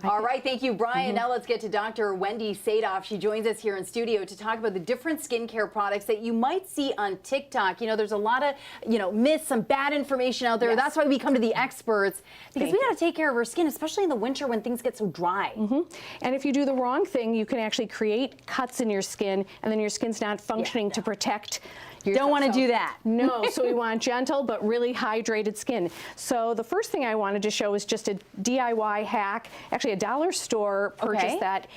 All right, thank you, Brian. Now let's get to Dr. Wendy Sadoff. She joins us here in studio to talk about the different skincare products that you might see on TikTok. You know, there's a lot of, myths, some bad information out there. Yes. That's why we come to the experts, because we got to take care of our skin, especially in the winter when things get so dry. And if you do the wrong thing, you can actually create cuts in your skin, and then your skin's not functioning to protect yourself. Don't want to do that. No, so we want gentle but really hydrated skin. So the first thing I wanted to show is just a DIY hack, actually a dollar store purchase that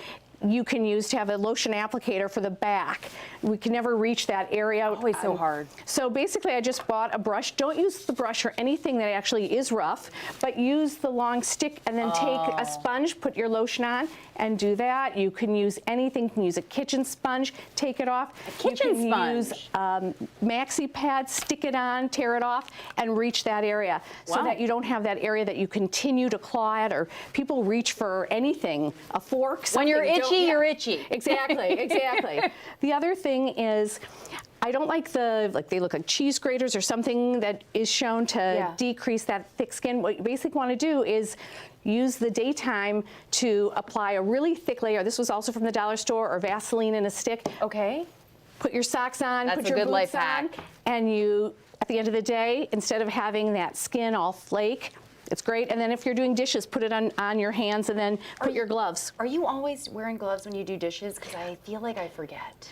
you can use to have a lotion applicator for the back. We can never reach that area. Always so hard. So basically I just bought a brush. Don't use the brush for anything that actually is rough, but use the long stick and then take a sponge, put your lotion on and do that. You can use anything. You can use a kitchen sponge, take it off. A kitchen sponge? Use maxi pad, stick it on, tear it off, and reach that area so that you don't have that area that you continue to claw at, or people reach for anything, a fork, something. When you're itchy, you're itchy. Exactly, exactly. The other thing is, I don't like they look like cheese graters or something that is shown to decrease that thick skin. What you basically want to do is use the daytime to apply a really thick layer. This was also from the dollar store, or Vaseline in a stick. Okay. Put your socks on, That's put a your good boots life on, hack. and you, at the end of the day, instead of having that skin all flake, it's great. And then if you're doing dishes, put it on your hands and then put your gloves. Are you always wearing gloves when you do dishes? Because I feel like I forget.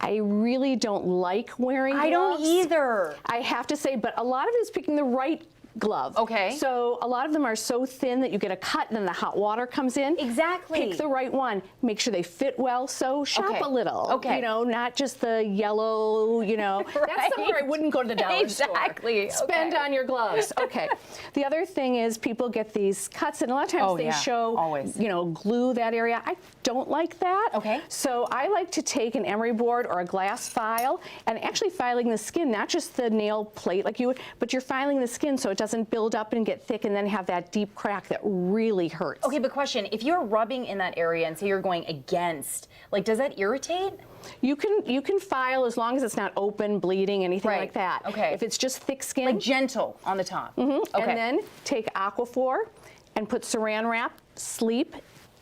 I really don't like wearing gloves. I don't either. I have to say, but a lot of it is picking the right glove. Okay. So a lot of them are so thin that you get a cut and then the hot water comes in. Exactly. Pick the right one. Make sure they fit well. So shop a little. Okay. You know, not just the yellow, That's somewhere I wouldn't go to the dollar store. Exactly. Spend on your gloves. Okay. The other thing is people get these cuts, and a lot of times they show, glue that area. I don't like that. Okay. So I like to take an emery board or a glass file and actually filing the skin, not just the nail plate like you would, but you're filing the skin so it doesn't build up and get thick and then have that deep crack that really hurts. Okay, but question, if you're rubbing in that area and say you're going against, does that irritate? You can file as long as it's not open, bleeding, anything like that. Okay. If it's just thick skin. Like gentle on the top. Okay. And then take Aquaphor and put saran wrap, sleep,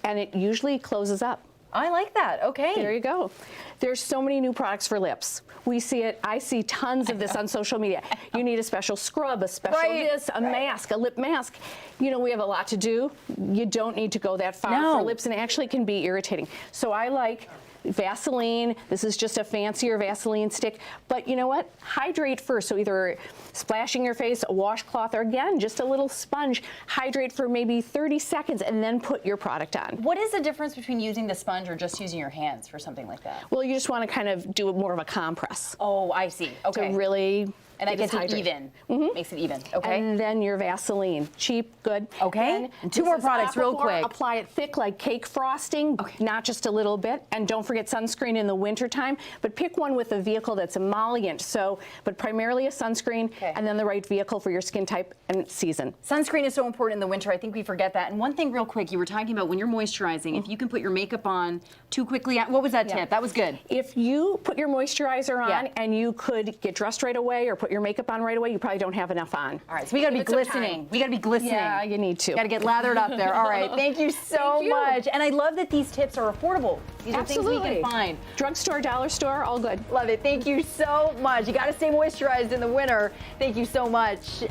and it usually closes up. I like that. Okay. There you go. There's so many new products for lips. We see it. I see tons of this on social media. You need a special scrub, a special this, a mask, a lip mask. We have a lot to do. You don't need to go that far for lips, and it actually can be irritating. So I like Vaseline. This is just a fancier Vaseline stick. But you know what? Hydrate first. So either splashing your face, a washcloth, or again, just a little sponge. Hydrate for maybe 30 seconds and then put your product on. What is the difference between using the sponge or just using your hands for something like that? Well, you just want to kind of do more of a compress. Oh, I see. Okay. To really and that gets it even. Makes it even. Okay. And then your Vaseline. Cheap, good. Okay. And two more products real quick. Apply it thick like cake frosting, not just a little bit. And don't forget sunscreen in the wintertime. But pick one with a vehicle that's emollient. So, but primarily a sunscreen, and then the right vehicle for your skin type and season. Sunscreen is so important in the winter. I think we forget that. And one thing real quick, you were talking about when you're moisturizing, if you can put your makeup on too quickly. What was that tip? That was good. If you put your moisturizer on and you could get dressed right away or put your makeup on right away, you probably don't have enough on. All right, so we got to be glistening. We got to be glistening. Yeah, you need to. Got to get lathered up there. All right, thank you so much. And I love that these tips are affordable. These are things we can find. Drugstore, dollar store, all good. Love it. Thank you so much. You got to stay moisturized in the winter. Thank you so much.